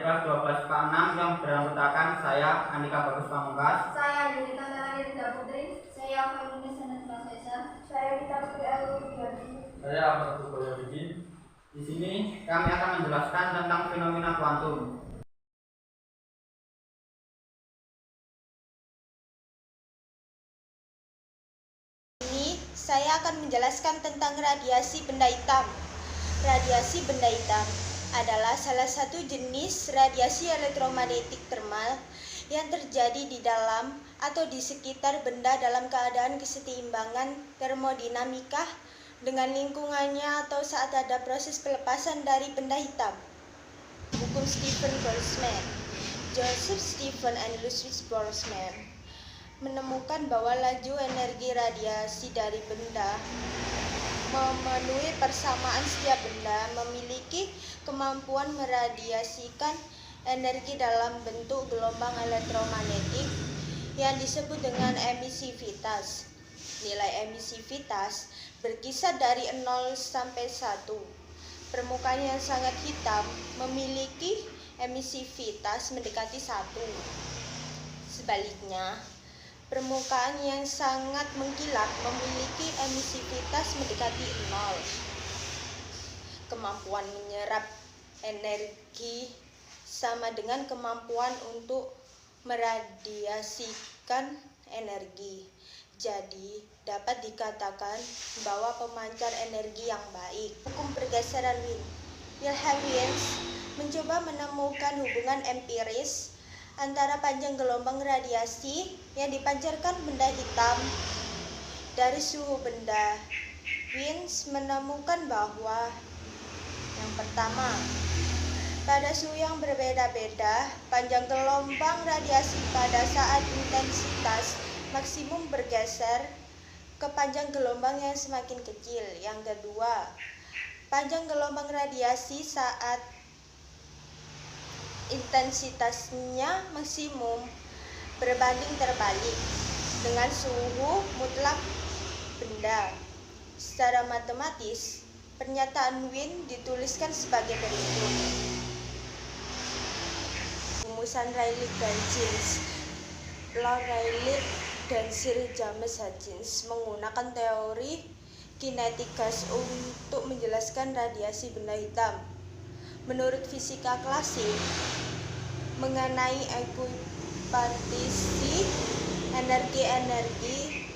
kelas 12 yang beranggotakan saya Andika Bagus Pamungkas, saya Yunita Rida Putri, saya Falunis Sanes Basesa, saya Rita Putri Aluriyadi, saya Abdul Boyodin. Di sini kami akan menjelaskan tentang fenomena kuantum. Ini saya akan menjelaskan tentang radiasi benda hitam. Radiasi benda hitam adalah salah satu jenis radiasi elektromagnetik termal yang terjadi di dalam atau di sekitar benda dalam keadaan keseimbangan termodinamika dengan lingkungannya atau saat ada proses pelepasan dari benda hitam. Hukum Stephen Boltzmann. Joseph Stephen and Louis Boltzmann menemukan bahwa laju energi radiasi dari benda memenuhi persamaan. Setiap benda memiliki kemampuan meradiasikan energi dalam bentuk gelombang elektromagnetik yang disebut dengan emisivitas. Nilai emisivitas berkisar dari 0 sampai 1. Permukaan yang sangat hitam memiliki emisivitas mendekati 1. Sebaliknya, permukaan yang sangat mengkilap memiliki emisivitas mendekati 0. Kemampuan menyerap energi sama dengan kemampuan untuk meradiasikan energi. Jadi, dapat dikatakan bahwa pemancar energi yang baik. Hukum pergeseran Wien. Wilhelm Wien mencoba menemukan hubungan empiris antara panjang gelombang radiasi yang dipancarkan benda hitam dari suhu benda. Wien menemukan bahwa yang pertama, pada suhu yang berbeda-beda, panjang gelombang radiasi pada saat intensitas maksimum bergeser ke panjang gelombang yang semakin kecil. Yang kedua, panjang gelombang radiasi saat intensitasnya maksimum berbanding terbalik dengan suhu mutlak benda. Secara matematis, pernyataan Wien dituliskan sebagai berikut. Rumusan Rayleigh dan Jennings. Lord Rayleigh dan Sir James Huggins menggunakan teori kinetik gas untuk menjelaskan radiasi benda hitam. Menurut fisika klasik, mengenai ekuivalisi energi-energi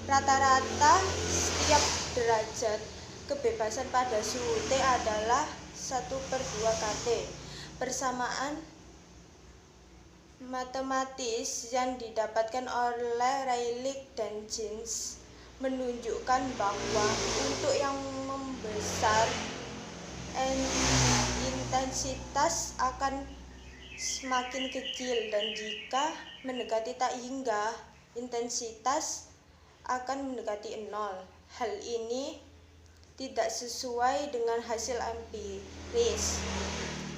rata-rata setiap derajat kebebasan pada suhu T adalah 1/2 kT. Persamaan matematis yang didapatkan oleh Rayleigh dan Jennings menunjukkan bahwa untuk yang membesar intensitas akan semakin kecil, dan jika mendekati tak hingga, intensitas akan mendekati 0. Hal ini tidak sesuai dengan hasil empiris.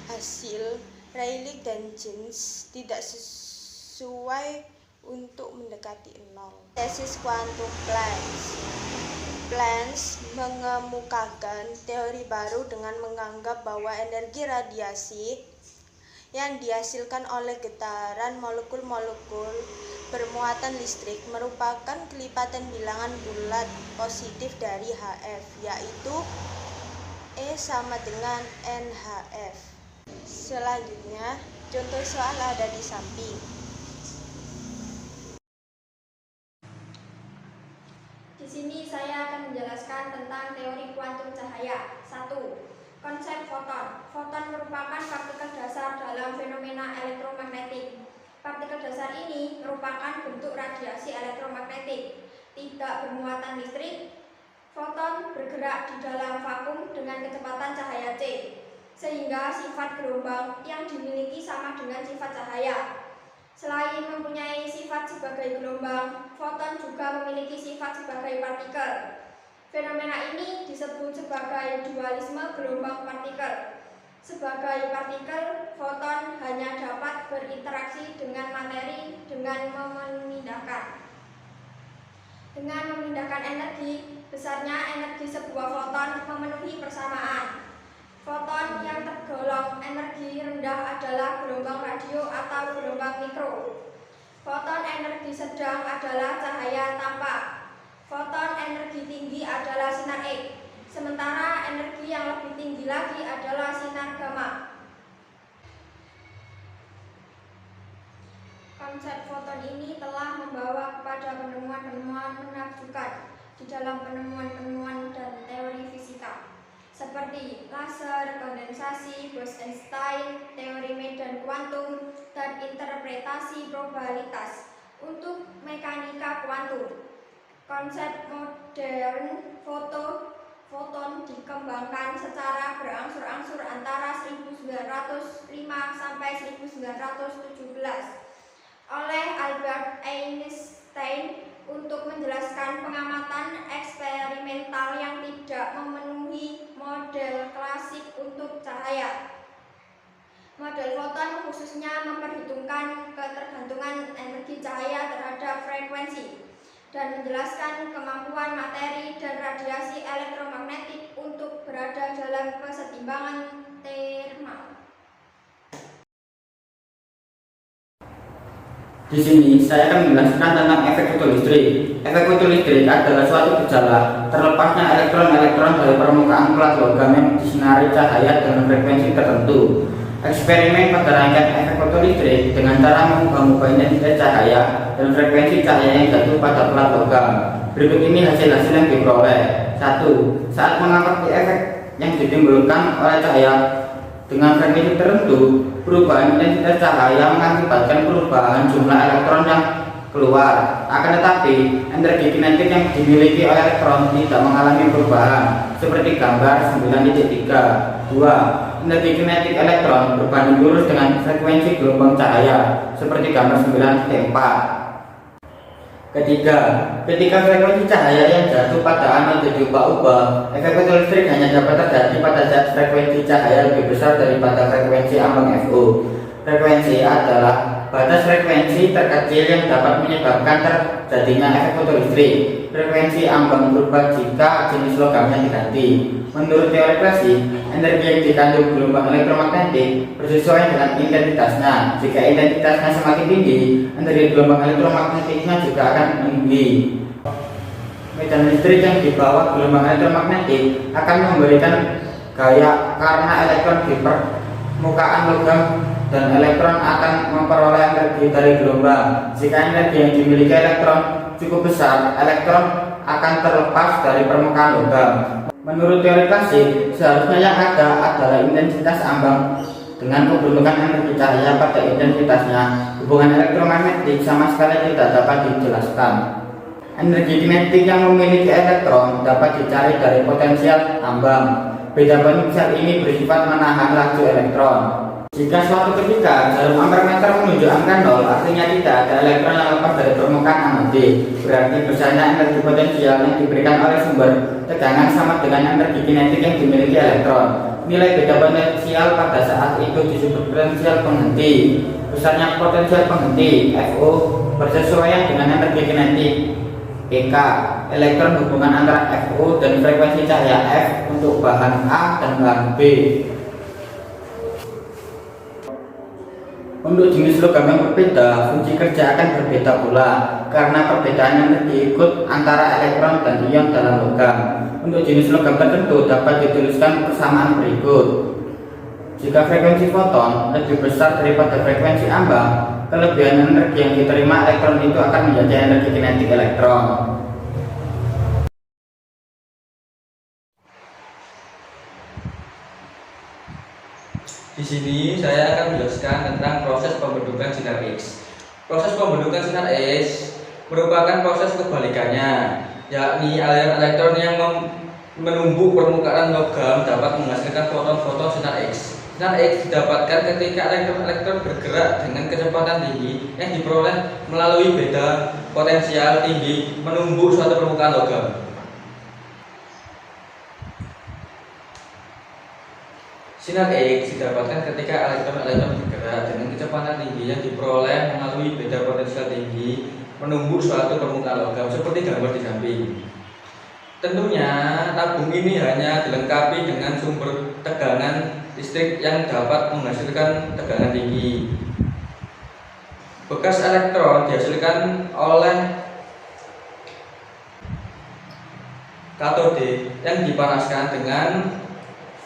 Hasil Rayleigh dan Jennings tidak sesuai untuk mendekati 0. Tesis kuantum Planck mengemukakan teori baru dengan menganggap bahwa energi radiasi yang dihasilkan oleh getaran molekul-molekul bermuatan listrik merupakan kelipatan bilangan bulat positif dari Hf, yaitu E sama dengan NhF. Selanjutnya, contoh soal ada di samping. Di sini saya akan menjelaskan tentang teori kuantum cahaya. 1. Konsep foton. Foton merupakan partikel dasar dalam fenomena elektromagnetik. Partikel dasar ini merupakan bentuk radiasi elektromagnetik, tidak bermuatan listrik. Foton bergerak di dalam vakum dengan kecepatan cahaya c, sehingga sifat gelombang yang dimiliki sama dengan sifat cahaya. Selain mempunyai sifat sebagai gelombang, foton juga memiliki sifat sebagai partikel. Fenomena ini disebut sebagai dualisme gelombang partikel. Sebagai partikel, foton hanya dapat berinteraksi dengan materi dengan memindahkan energi. Besarnya energi sebuah foton memenuhi persamaan. Foton yang tergolong rendah adalah gelombang radio atau gelombang mikro. Foton energi sedang adalah cahaya tampak. Foton energi tinggi adalah sinar X. Sementara energi yang lebih tinggi lagi adalah sinar gamma. Konsep foton ini telah membawa kepada penemuan-penemuan menakjubkan di dalam penemuan-penemuan dan teori fisika, seperti laser, kondensasi, Bose-Einstein, teori medan kuantum, dan interpretasi probabilitas untuk mekanika kuantum. Konsep modern foton dikembangkan secara berangsur-angsur antara 1905 sampai 1917 oleh Albert Einstein untuk menjelaskan pengamatan eksperimental yang tidak memenuhi model klasik untuk cahaya. Model foton khususnya memperhitungkan ketergantungan energi cahaya terhadap frekuensi dan menjelaskan kemampuan materi dan radiasi elektromagnetik untuk berada dalam kesetimbangan termal. Di sini saya akan menjelaskan tentang efek fotolistrik. Efek fotolistrik adalah suatu gejala terlepasnya elektron-elektron dari permukaan plat logam yang disinari cahaya dengan frekuensi tertentu. Eksperimen pada rangkaian efek fotolistrik dengan cara mengubah-ubah intensitas cahaya dan frekuensi cahaya yang jatuh pada plat logam. Berikut ini hasil-hasil yang diperoleh. 1. Saat mengamati efek yang ditimbulkan oleh cahaya dengan frekuensi tertentu, perubahan intensitas cahaya mengakibatkan perubahan jumlah elektron yang keluar. Akan tetapi, energi kinetik yang dimiliki oleh elektron tidak mengalami perubahan, seperti gambar 9.3. 2. Energi kinetik elektron berbanding lurus dengan frekuensi gelombang cahaya, seperti gambar 9.4. Ketiga, ketika frekuensi cahaya yang jatuh pada anode diubah-ubah, efek fotolistrik hanya dapat terjadi pada saat frekuensi cahaya lebih besar daripada frekuensi ambang FO. Frekuensi adalah batas frekuensi terkecil yang dapat menyebabkan terjadinya efek fotolistrik. Frekuensi ambang berubah jika jenis logamnya diganti. Menurut teori klasik, energi yang dikandung gelombang elektromagnetik bersesuaian dengan intensitasnya. Jika intensitasnya semakin tinggi, energi gelombang elektromagnetiknya juga akan meninggi. Medan listrik yang dibawa gelombang elektromagnetik akan memberikan gaya karena elektron di permukaan logam dan elektron akan memperoleh energi dari gelombang. Jika energi yang dimiliki elektron cukup besar, elektron akan terlepas dari permukaan logam. Menurut teori klasik, seharusnya yang ada adalah intensitas ambang dengan kedudukan energi cahaya pada intensitasnya. Hubungan elektromagnetik sama sekali tidak dapat dijelaskan. Energi kinetik yang memiliki elektron dapat dicari dari potensial ambang. Beda potensial ini bersifat menahan laju elektron. Jika suatu ketika jarum ampermeter menunjuk angka 0, artinya tidak ada elektron yang lepas dari permukaan anode. Berarti besarnya energi potensial yang diberikan oleh sumber tegangan sama dengan energi kinetik yang dimiliki elektron. Nilai beda potensial pada saat itu disebut potensial penghenti. Besarnya potensial penghenti FO bersesuaian dengan energi kinetik EK. Elektron hubungan antara FO dan frekuensi cahaya F untuk bahan A dan bahan B. Untuk jenis logam yang berbeda, fungsi kerja akan berbeda pula karena perbedaan energi ikut antara elektron dan ion dalam logam. Untuk jenis logam tertentu dapat dituliskan persamaan berikut. Jika frekuensi foton lebih besar daripada frekuensi ambang, kelebihan energi yang diterima elektron itu akan menjadi energi kinetik elektron. Di sini saya akan menjelaskan tentang proses pembentukan sinar X. Proses pembentukan sinar X merupakan proses kebalikannya, yakni aliran elektron yang menumbuk permukaan logam dapat menghasilkan foton-foton sinar X. Sinar X didapatkan ketika elektron-elektron bergerak dengan kecepatan tinggi yang diperoleh melalui beda potensial tinggi menumbuk suatu permukaan logam. Sinar X didapatkan ketika elektron-elektron bergerak dengan kecepatan tinggi yang diperoleh melalui beda potensial tinggi menumbuk suatu permukaan logam seperti gambar di samping. Tentunya tabung ini hanya dilengkapi dengan sumber tegangan listrik yang dapat menghasilkan tegangan tinggi. Bekas elektron dihasilkan oleh katode yang dipanaskan dengan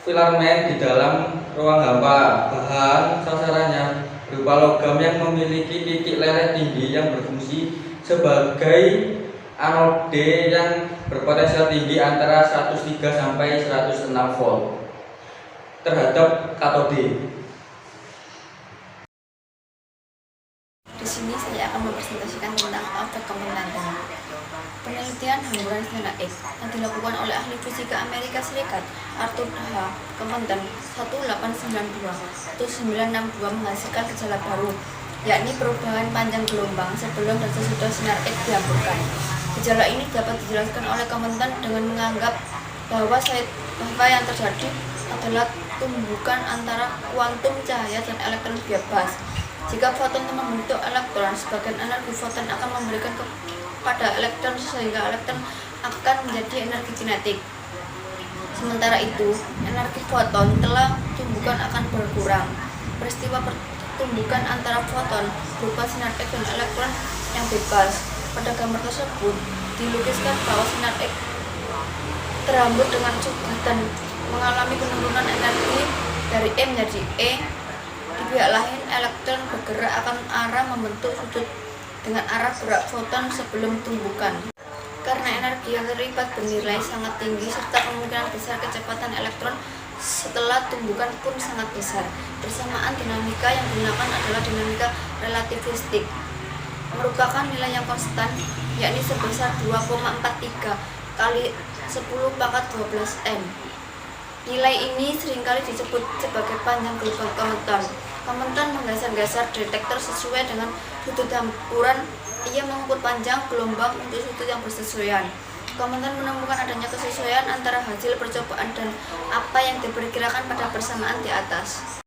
filament di dalam ruang hampa. Bahan sasarannya berupa logam yang memiliki titik leleh tinggi yang berfungsi sebagai anode yang berpotensial tinggi antara 103 sampai 106 volt terhadap katode. Di sini saya akan mempresentasikan tentang efek komponen. Penelitian hamburan sinar X yang dilakukan oleh ahli fisika Amerika Serikat Arthur H. Compton 1892-1962 menghasilkan gejala baru, yakni perubahan panjang gelombang sebelum dan sesudah sinar X dihamburkan. Gejala ini dapat dijelaskan oleh Compton dengan menganggap bahwa yang terjadi adalah tumbukan antara kuantum cahaya dan elektron bebas. Jika foton membentuk elektron, sebagian energi foton akan memberikan kepada elektron sehingga elektron akan menjadi energi kinetik. Sementara itu, energi foton telah tumbukan akan berkurang. Peristiwa pertumbukan antara foton berupa sinar X dan elektron yang bebas. Pada gambar tersebut dilukiskan bahwa sinar X terhambur dengan cepat dan mengalami penurunan energi dari E menjadi E. Di pihak lain, elektron bergerak akan arah membentuk sudut dengan arah gerak foton sebelum tumbukan. Karena energi yang terlibat bernilai sangat tinggi serta kemungkinan besar kecepatan elektron setelah tumbukan pun sangat besar. Bersamaan, dinamika yang digunakan adalah dinamika relativistik, merupakan nilai yang konstan, yakni sebesar 2,43 kali 10 pangkat 12 N. Nilai ini seringkali disebut sebagai panjang gelombang Compton. Compton menggeser-geser detektor sesuai dengan sudut hamburan. Ia mengukur panjang gelombang untuk sudut yang bersesuaian. Compton menemukan adanya kesesuaian antara hasil percobaan dan apa yang diperkirakan pada persamaan di atas.